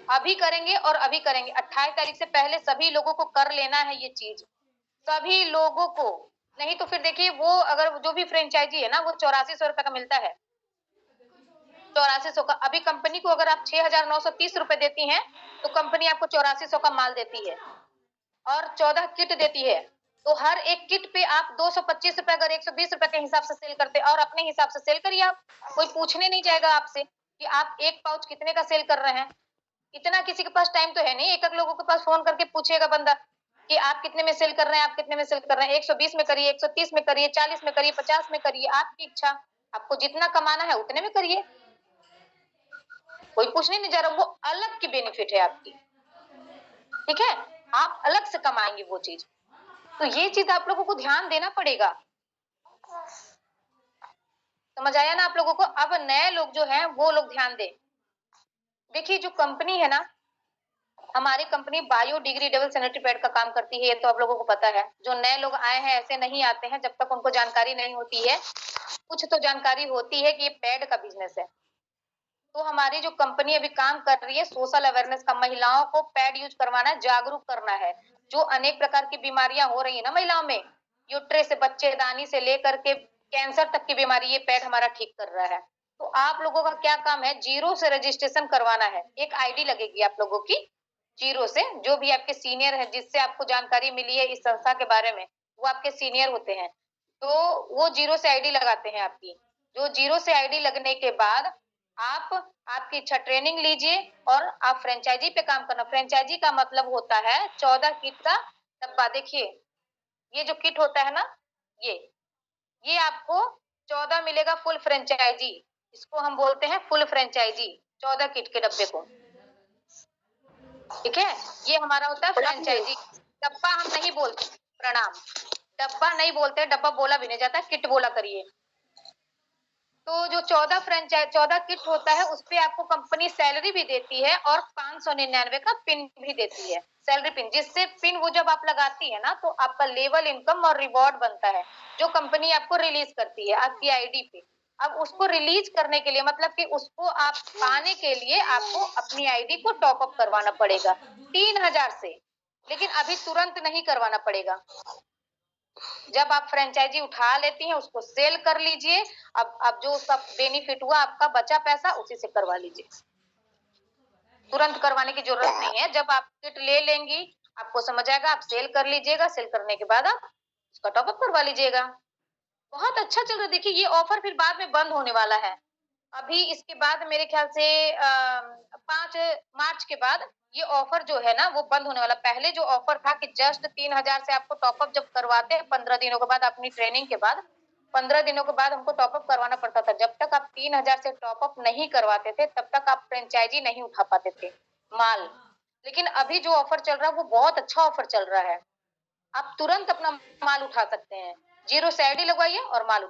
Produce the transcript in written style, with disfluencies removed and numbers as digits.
अभी करेंगे और अभी करेंगे। 28 तारीख से पहले सभी लोगों को कर लेना है ये चीज़, सभी लोगों को। नहीं तो फिर देखिए वो अगर जो भी फ्रेंचाइज़ी है ना वो ₹8400 का मिलता है। 8400 का। अभी कंपनी को अगर आप ₹6930 देती हैं, तो कंपनी आपको 8400 का माल देती है और 14 किट देती है। तो हर एक किट पे आप ₹225 अगर ₹120 के हिसाब से सेल करते और अपने हिसाब से सेल करिए आप। कोई पूछने नहीं जाएगा आपसे कि आप 1 पाउच कितने का सेल कर रहे हैं। इतना किसी के पास टाइम तो है नहीं, एक-एक लोगों के पास फ़ोन करके पूछेगा बंदा कि आप कितने में सेल कर रहे हैं, आप कितने में सेल कर रहे हैं? 120 में करिए, 130 में करिए, 40 में करिए, 50 में करिए, आपकी इच्छा। आपको जितना कमाना है उतने में करिए। कोई पूछने नहीं जा रहा, वो अलग की बेनिफिट है आपकी। ठीक है? आप अलग से कमाएँगे वो चीज़। तो ये चीज़ आप लोगों को ध्यान देना पड़ेगा। समझ आया ना आप लोगों को? अब नए लोग जो हैं वो लोग ध्यान दें। देखिए जो कंपनी है ना, हमारी कंपनी बायोडिग्रेडेबल सैनिटरी पैड का काम करती है, ये तो आप लोगों को पता है। जो नए लोग आए हैं ऐसे नहीं आते हैं जब तक उनको जानकारी नहीं होती है। कुछ तो जानकारी होती है कि ये पैड का बिज़नेस है। तो हमारी जो कंपनी अभी काम कर रही है सोशल अवेयरनेस का, महिलाओं को पैड यूज़ करवाना है, जागरूक करना है। जो अनेक प्रकार की बीमारियाँ हो रही है ना महिलाओं में, यूट्रस से बच्चेदानी से लेकर के कैंसर तक की बीमारी ये पैड हमारा ठीक कर रहा है। तो आप लोगों का क्या काम है, ज़ीरो से रजिस्ट्रेशन करवाना है। एक आईडी लगेगी आप लोगों की, ज़ीरो से, जो भी आपके सीनियर हैं, जिससे आपको जानकारी मिली है इस संस्था के बारे में, वो आपके सीनियर होते हैं। तो वो ज़ीरो से आईडी लगाते हैं आपकी। जो ज़ीरो से आईडी लगने के बाद आप आपकी इच्छा ट्रेनिंग लीजिए और आप फ्रेंचाइज़ी पे काम करना। फ्रेंचाइज़ी का मतलब होता है 14 किट का डब्बा। देखिए, ये जो किट होता है ना, ये ये आपको 14 मिलेगा फुल फ्रेंचाइज़ी। इसको हम बोलते हैं फुल फ्रेंचाइज़ी, 14 किट के डब्बे को। ठीक है? ये हमारा होता है फ्रेंचाइज़ी। डब्बा हम नहीं बोलते, प्रणाम। डब्बा नहीं बोलते, डब्बा बोला भी नहीं जाता, किट बोला करिए। तो जो 14 किट होता है उसपे आपको कंपनी सैलरी भी देती है और 599 का पिन भी देती है, सैलरी पिन, जिससे पिन वो जब आप लगाती है ना तो आपका लेवल इनकम और रिवॉर्ड बनता है, जो कंपनी आपको रिलीज करती है आपकी आईडी पे। अब उसको रिलीज करने के लिए मतलब कि उसको आप पाने के लिए आपको अपनी आईडी को टॉप अप करवाना पड़ेगा 3000 से, लेकिन अभी तुरंत नहीं करवाना पड़ेगा। जब आप फ्रेंचाइजी उठा लेती हैं उसको सेल कर लीजिए। अब जो सब बेनिफिट हुआ आपका बचा पैसा उसी से करवा लीजिए। तुरंत करवाने की जरूरत नहीं है। जब आप किट ले लेंगी आपको समझ आएगा, आप सेल कर लीजिएगा, सेल करने के बाद आप उसका टॉप अप करवा लीजिएगा। बहुत अच्छा चल रहा है। देखिए ये ऑफर फिर बाद में बंद होने वाला है। अभी इसके बाद मेरे ख्याल से 5 मार्च के बाद ये ऑफर जो है ना वो बंद होने वाला। पहले जो ऑफर था कि जस्ट 3000 से आपको टॉप अप जब करवाते हैं 15 दिनों के बाद अपनी ट्रेनिंग के बाद, 15 दिनों के बाद हमको टॉप अप करवाना पड़ता था। जब तक आप 3000 से टॉप अप नहीं करवाते थे तब तक आप फ्रेंचाइजी नहीं उठा पाते थे माल। लेकिन अभी जो ऑफर चल रहा है वो बहुत अच्छा ऑफर चल रहा है। आप तुरंत अपना माल उठा सकते हैं। 0 से आईडी लगवाइए और माल